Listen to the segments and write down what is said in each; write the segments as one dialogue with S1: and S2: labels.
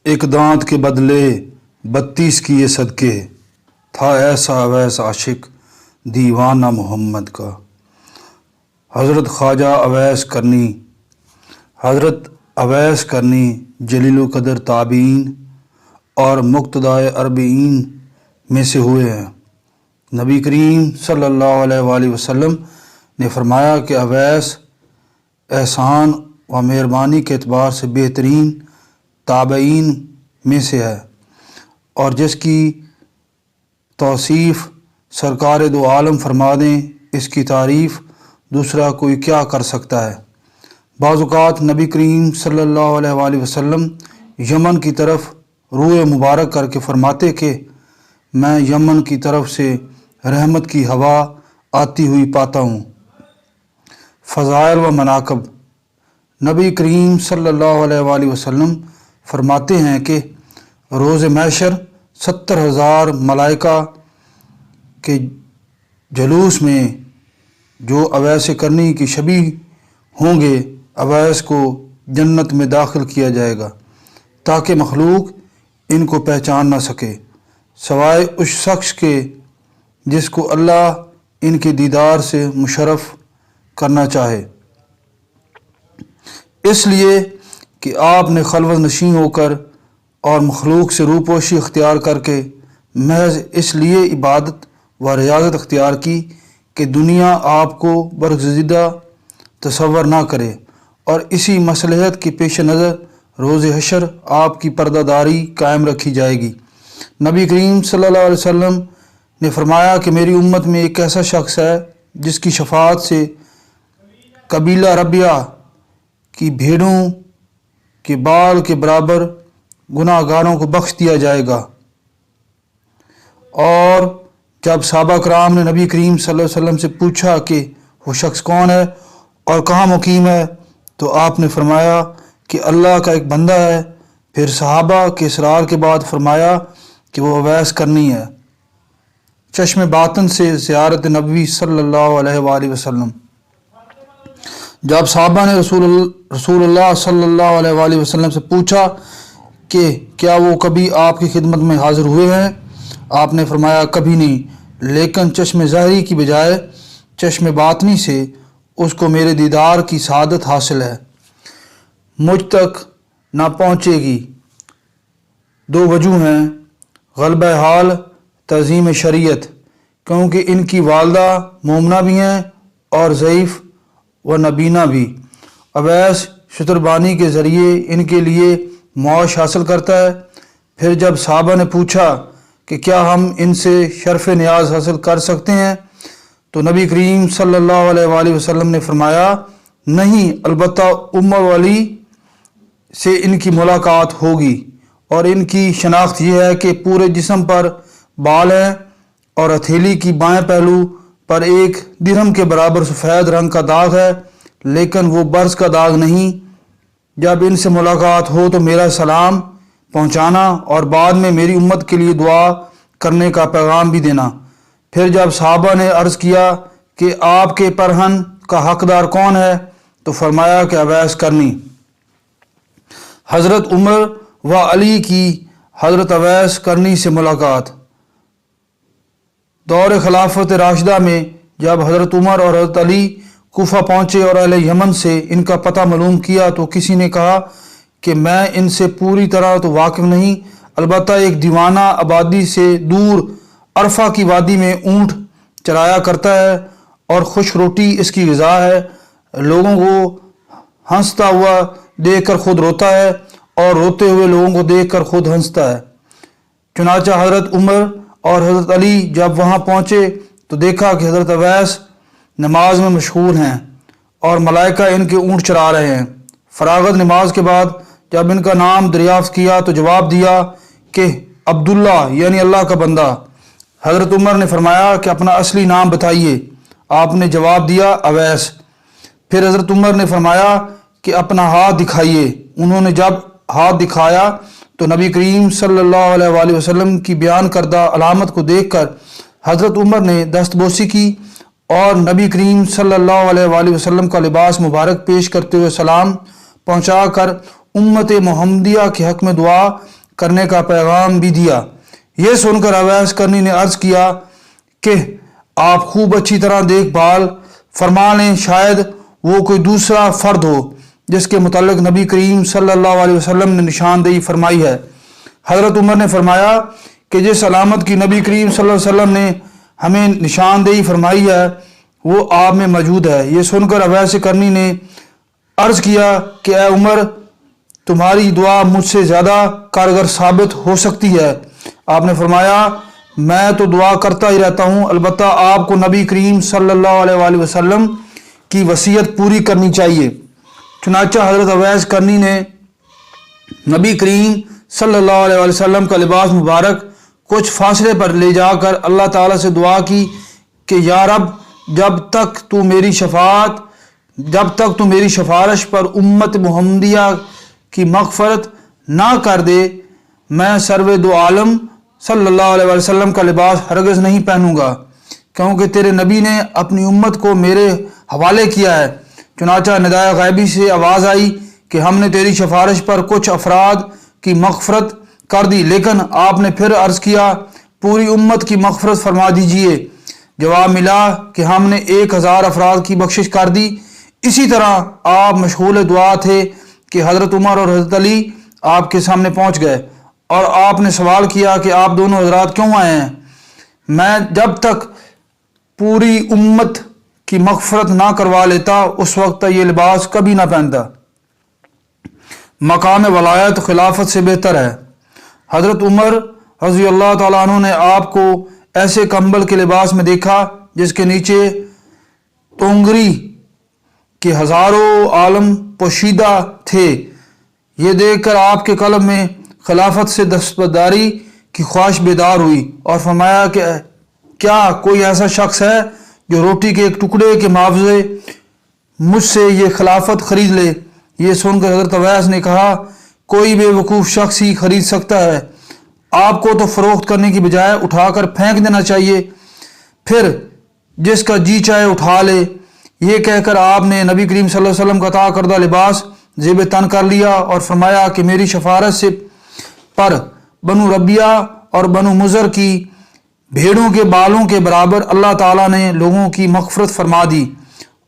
S1: ایک دانت کے بدلے 32 کیے صدقے، تھا ایسا اویس عاشق دیوانہ محمد کا۔ حضرت خواجہ اویس کرنی جلیل القدر تابعین اور مقتدائے اربعین میں سے ہوئے ہیں۔ نبی کریم صلی اللہ علیہ وآلہ وسلم نے فرمایا کہ اویس احسان و مہربانی کے اعتبار سے بہترین تابعین میں سے ہے، اور جس کی توصیف سرکار دو عالم فرما دیں، اس کی تعریف دوسرا کوئی کیا کر سکتا ہے۔ بعض اوقات نبی کریم صلی اللہ علیہ وآلہ وسلم یمن کی طرف روئے مبارک کر کے فرماتے کہ میں یمن کی طرف سے رحمت کی ہوا آتی ہوئی پاتا ہوں۔ فضائل و مناقب۔ نبی کریم صلی اللہ علیہ وآلہ وسلم فرماتے ہیں کہ روز محشر 70,000 ملائکہ کے جلوس میں جو اویس کرنی کی شبیہ ہوں گے، اویس کو جنت میں داخل کیا جائے گا تاکہ مخلوق ان کو پہچان نہ سکے سوائے اس شخص کے جس کو اللہ ان کے دیدار سے مشرف کرنا چاہے، اس لیے کہ آپ نے خلوت نشین ہو کر اور مخلوق سے روپوشی اختیار کر کے محض اس لیے عبادت و ریاضت اختیار کی کہ دنیا آپ کو برگزیدہ تصور نہ کرے، اور اسی مصلحت کے پیش نظر روز حشر آپ کی پردہ داری قائم رکھی جائے گی۔ نبی کریم صلی اللہ علیہ وسلم نے فرمایا کہ میری امت میں ایک ایسا شخص ہے جس کی شفاعت سے قبیلہ ربیہ کی بھیڑوں کے بال کے برابر گناہ گاروں کو بخش دیا جائے گا۔ اور جب صحابہ کرام نے نبی کریم صلی اللہ علیہ وسلم سے پوچھا کہ وہ شخص کون ہے اور کہاں مقیم ہے، تو آپ نے فرمایا کہ اللہ کا ایک بندہ ہے۔ پھر صحابہ کے اصرار کے بعد فرمایا کہ وہ اویس کرنی ہے۔ چشم باطن سے زیارت نبوی صلی اللہ علیہ وآلہ وسلم۔ جب صحابہ نے رسول اللہ صلی اللہ علیہ وآلہ وسلم سے پوچھا کہ کیا وہ کبھی آپ کی خدمت میں حاضر ہوئے ہیں، آپ نے فرمایا کبھی نہیں، لیکن چشم ظاہری کی بجائے چشم باطنی سے اس کو میرے دیدار کی سعادت حاصل ہے۔ مجھ تک نہ پہنچے گی۔ دو وجوہ ہیں: غلبہ حال، تعظیم شریعت، کیونکہ ان کی والدہ مومنہ بھی ہیں اور ضعیف و نبینہ بھی۔ اویس شتربانی کے ذریعے ان کے لیے معاش حاصل کرتا ہے۔ پھر جب صحابہ نے پوچھا کہ کیا ہم ان سے شرف نیاز حاصل کر سکتے ہیں، تو نبی کریم صلی اللہ علیہ وآلہ وسلم نے فرمایا نہیں، البتہ عمر والی سے ان کی ملاقات ہوگی، اور ان کی شناخت یہ ہے کہ پورے جسم پر بال ہیں اور ہتھیلی کی بائیں پہلو پر ایک درہم کے برابر سفید رنگ کا داغ ہے، لیکن وہ برس کا داغ نہیں۔ جب ان سے ملاقات ہو تو میرا سلام پہنچانا اور بعد میں میری امت کے لیے دعا کرنے کا پیغام بھی دینا۔ پھر جب صحابہ نے عرض کیا کہ آپ کے پرہن کا حقدار کون ہے، تو فرمایا کہ اویس کرنی۔ حضرت عمر و علی کی حضرت اویس کرنی سے ملاقات۔ دور خلافت راشدہ میں جب حضرت عمر اور حضرت علی کوفہ پہنچے اور اہل یمن سے ان کا پتہ معلوم کیا، تو کسی نے کہا کہ میں ان سے پوری طرح تو واقف نہیں، البتہ ایک دیوانہ آبادی سے دور عرفہ کی وادی میں اونٹ چرایا کرتا ہے اور خوش روٹی اس کی غذا ہے، لوگوں کو ہنستا ہوا دیکھ کر خود روتا ہے اور روتے ہوئے لوگوں کو دیکھ کر خود ہنستا ہے۔ چنانچہ حضرت عمر اور حضرت علی جب وہاں پہنچے تو دیکھا کہ حضرت اویس نماز میں مشغول ہیں اور ملائکہ ان کے اونٹ چرا رہے ہیں۔ فراغت نماز کے بعد جب ان کا نام دریافت کیا تو جواب دیا کہ عبداللہ، یعنی اللہ کا بندہ۔ حضرت عمر نے فرمایا کہ اپنا اصلی نام بتائیے۔ آپ نے جواب دیا اویس۔ پھر حضرت عمر نے فرمایا کہ اپنا ہاتھ دکھائیے۔ انہوں نے جب ہاتھ دکھایا تو نبی کریم صلی اللہ علیہ وآلہ وسلم کی بیان کردہ علامت کو دیکھ کر حضرت عمر نے دستبوسی کی اور نبی کریم صلی اللہ علیہ وآلہ وسلم کا لباس مبارک پیش کرتے ہوئے سلام پہنچا کر امت محمدیہ کے حق میں دعا کرنے کا پیغام بھی دیا۔ یہ سن کر اویس کرنی نے عرض کیا کہ آپ خوب اچھی طرح دیکھ بھال فرما لیں، شاید وہ کوئی دوسرا فرد ہو جس کے متعلق نبی کریم صلی اللہ علیہ وسلم نے نشاندہی فرمائی ہے۔ حضرت عمر نے فرمایا کہ جس علامت کی نبی کریم صلی اللہ علیہ وسلم نے ہمیں نشاندہی فرمائی ہے وہ آپ میں موجود ہے۔ یہ سن کر اویس کرنی نے عرض کیا کہ اے عمر، تمہاری دعا مجھ سے زیادہ کارگر ثابت ہو سکتی ہے۔ آپ نے فرمایا میں تو دعا کرتا ہی رہتا ہوں، البتہ آپ کو نبی کریم صلی اللہ علیہ وآلہ وسلم کی وصیت پوری کرنی چاہیے۔ چنانچہ حضرت اویس کرنی نے نبی کریم صلی اللہ علیہ وآلہ وسلم کا لباس مبارک کچھ فاصلے پر لے جا کر اللہ تعالیٰ سے دعا کی کہ یا رب، جب تک تو میری سفارش پر امت محمدیہ کی مغفرت نہ کر دے، میں سرور دو عالم صلی اللہ علیہ وسلم کا لباس ہرگز نہیں پہنوں گا، کیونکہ تیرے نبی نے اپنی امت کو میرے حوالے کیا ہے۔ چنانچہ ندائے غیبی سے آواز آئی کہ ہم نے تیری سفارش پر کچھ افراد کی مغفرت کر دی، لیکن آپ نے پھر عرض کیا پوری امت کی مغفرت فرما دیجئے۔ جواب ملا کہ ہم نے 1000 افراد کی بخشش کر دی۔ اسی طرح آپ مشغول دعا تھے کہ حضرت عمر اور حضرت علی آپ کے سامنے پہنچ گئے اور آپ نے سوال کیا کہ آپ دونوں حضرات کیوں آئے ہیں؟ میں جب تک پوری امت کی مغفرت نہ کروا لیتا اس وقت یہ لباس کبھی نہ پہنتا۔ مقام ولایت خلافت سے بہتر ہے۔ حضرت عمر رضی اللہ تعالیٰ عنہ نے آپ کو ایسے کمبل کے لباس میں دیکھا جس کے نیچے تونگری کے ہزاروں عالم پوشیدہ تھے۔ یہ دیکھ کر آپ کے قلب میں خلافت سے دستبرداری کی خواہش بیدار ہوئی اور فرمایا کہ کیا کوئی ایسا شخص ہے جو روٹی کے ایک ٹکڑے کے معاوضے مجھ سے یہ خلافت خرید لے؟ یہ سن کر حضرت اویس نے کہا کوئی بے وقوف شخص ہی خرید سکتا ہے، آپ کو تو فروخت کرنے کی بجائے اٹھا کر پھینک دینا چاہیے، پھر جس کا جی چاہے اٹھا لے۔ یہ کہہ کر آپ نے نبی کریم صلی اللہ علیہ وسلم کا عطا کردہ لباس زیب تن کر لیا اور فرمایا کہ میری سفارش سے پر بنو ربیہ اور بنو مضر کی بھیڑوں کے بالوں کے برابر اللہ تعالیٰ نے لوگوں کی مغفرت فرما دی۔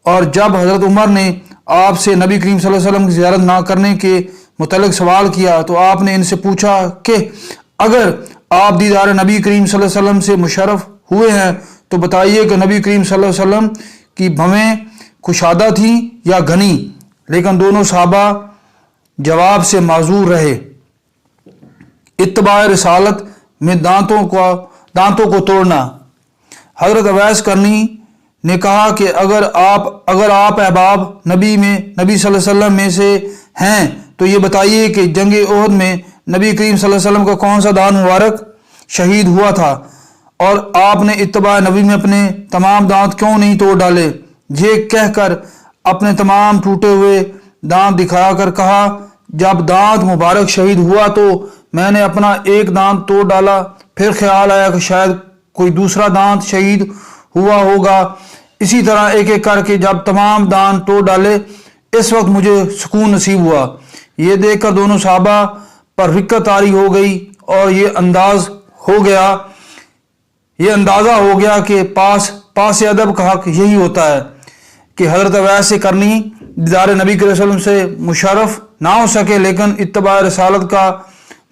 S1: اور جب حضرت عمر نے آپ سے نبی کریم صلی اللہ علیہ وسلم کی زیارت نہ کرنے کے متعلق سوال کیا تو آپ نے ان سے پوچھا کہ اگر آپ دیدار نبی کریم صلی اللہ علیہ وسلم سے مشرف ہوئے ہیں تو بتائیے کہ نبی کریم صلی اللہ علیہ وسلم کی بھویں کشادہ تھیں یا گھنی؟ لیکن دونوں صحابہ جواب سے معذور رہے۔ اتباع رسالت میں دانتوں کو توڑنا۔ حضرت اویس کرنی نے کہا کہ اگر آپ احباب نبی صلی اللہ علیہ وسلم میں سے ہیں تو یہ بتائیے کہ جنگ احد میں نبی کریم صلی اللہ علیہ وسلم کا کون سا دانت مبارک شہید ہوا تھا، اور آپ نے اتباع نبی میں اپنے تمام دانت کیوں نہیں توڑ ڈالے؟ یہ کہہ کر اپنے تمام ٹوٹے ہوئے دانت دکھا کر کہا جب دانت مبارک شہید ہوا تو میں نے اپنا ایک دانت توڑ ڈالا، پھر خیال آیا کہ شاید کوئی دوسرا دانت شہید ہوا ہوگا۔ اسی طرح ایک ایک کر کے جب تمام دانت توڑ ڈالے اس وقت مجھے سکون نصیب ہوا۔ یہ دیکھ کر دونوں صحابہ پر رکت طاری ہو گئی اور یہ اندازہ ہو گیا کہ پاس ادب کا حق یہی ہوتا ہے کہ حضرت اویس کرنی دیدار نبی صلی اللہ علیہ وسلم سے مشرف نہ ہو سکے لیکن اتباع رسالت کا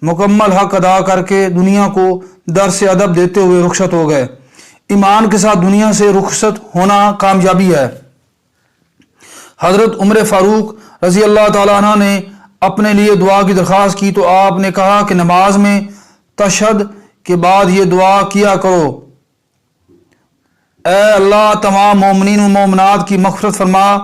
S1: مکمل حق ادا کر کے دنیا کو درس ادب دیتے ہوئے رخصت ہو گئے۔ ایمان کے ساتھ دنیا سے رخصت ہونا کامیابی ہے۔ حضرت عمر فاروق رضی اللہ تعالیٰ عنہ نے اپنے لیے دعا کی درخواست کی تو آپ نے کہا کہ نماز میں تشہد کے بعد یہ دعا کیا کرو، اے اللہ تمام مومنین و مومنات کی مغفرت فرما،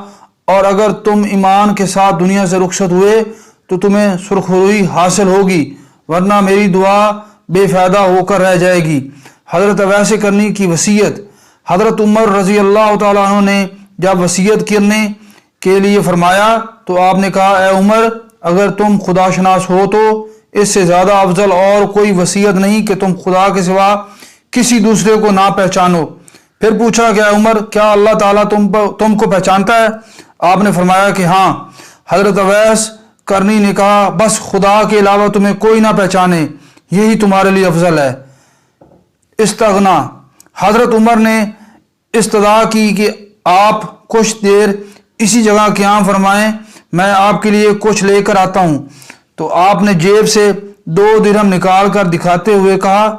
S1: اور اگر تم ایمان کے ساتھ دنیا سے رخصت ہوئے تو تمہیں سرخروئی حاصل ہوگی، ورنہ میری دعا بے فائدہ ہو کر رہ جائے گی۔ حضرت اویس کرنی کی وصیت۔ حضرت عمر رضی اللہ تعالیٰ عنہ نے جب وصیت کرنے کے لیے فرمایا تو آپ نے کہا اے عمر، اگر تم خدا شناس ہو تو اس سے زیادہ افضل اور کوئی وصیت نہیں کہ تم خدا کے سوا کسی دوسرے کو نہ پہچانو۔ پھر پوچھا کہ اے عمر، کیا اللہ تعالیٰ تم کو پہچانتا ہے؟ آپ نے فرمایا کہ ہاں۔ حضرت اویس کرنی نے کہا بس خدا کے علاوہ تمہیں کوئی نہ پہچانے، یہی تمہارے لیے افضل ہے۔ استغنا، حضرت عمر نے استدعا کی کہ آپ کچھ دیر اسی جگہ قیام فرمائیں، میں آپ کے لیے کچھ لے کر آتا ہوں۔ تو آپ نے جیب سے 2 درہم نکال کر دکھاتے ہوئے کہا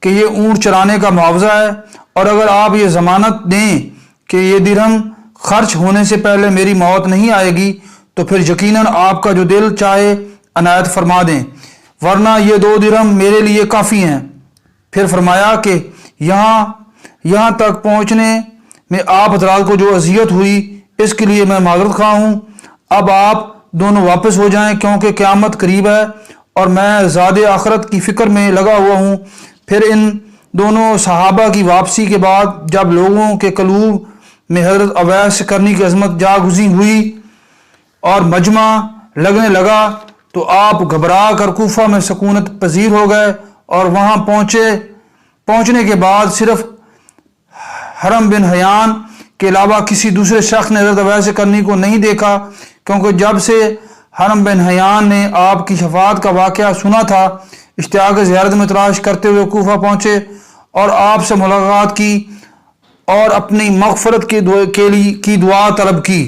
S1: کہ یہ اونٹ چرانے کا معاوضہ ہے، اور اگر آپ یہ ضمانت دیں کہ یہ درہم خرچ ہونے سے پہلے میری موت نہیں آئے گی تو پھر یقیناً آپ کا جو دل چاہے عنایت فرما دیں، ورنہ یہ 2 درہم میرے لیے کافی ہیں۔ پھر فرمایا کہ یہاں تک پہنچنے میں آپ حضرات کو جو اذیت ہوئی اس کے لیے میں معذرت خواہ ہوں۔ اب آپ دونوں واپس ہو جائیں کیونکہ قیامت قریب ہے اور میں زاد آخرت کی فکر میں لگا ہوا ہوں۔ پھر ان دونوں صحابہ کی واپسی کے بعد جب لوگوں کے قلوب میں حضرت اویس کرنی کی عظمت جاگزی ہوئی اور مجمع لگنے لگا تو آپ گھبرا کر کوفہ میں سکونت پذیر ہو گئے، اور وہاں پہنچنے کے بعد صرف حرم بن حیان کے علاوہ کسی دوسرے شخص نے حضرت اویس کرنی کو نہیں دیکھا، کیونکہ جب سے حرم بن حیان نے آپ کی شفاعت کا واقعہ سنا تھا، اشتیاق زیارت میں تلاش کرتے ہوئے کوفہ پہنچے اور آپ سے ملاقات کی اور اپنی مغفرت کی دعا طلب کی۔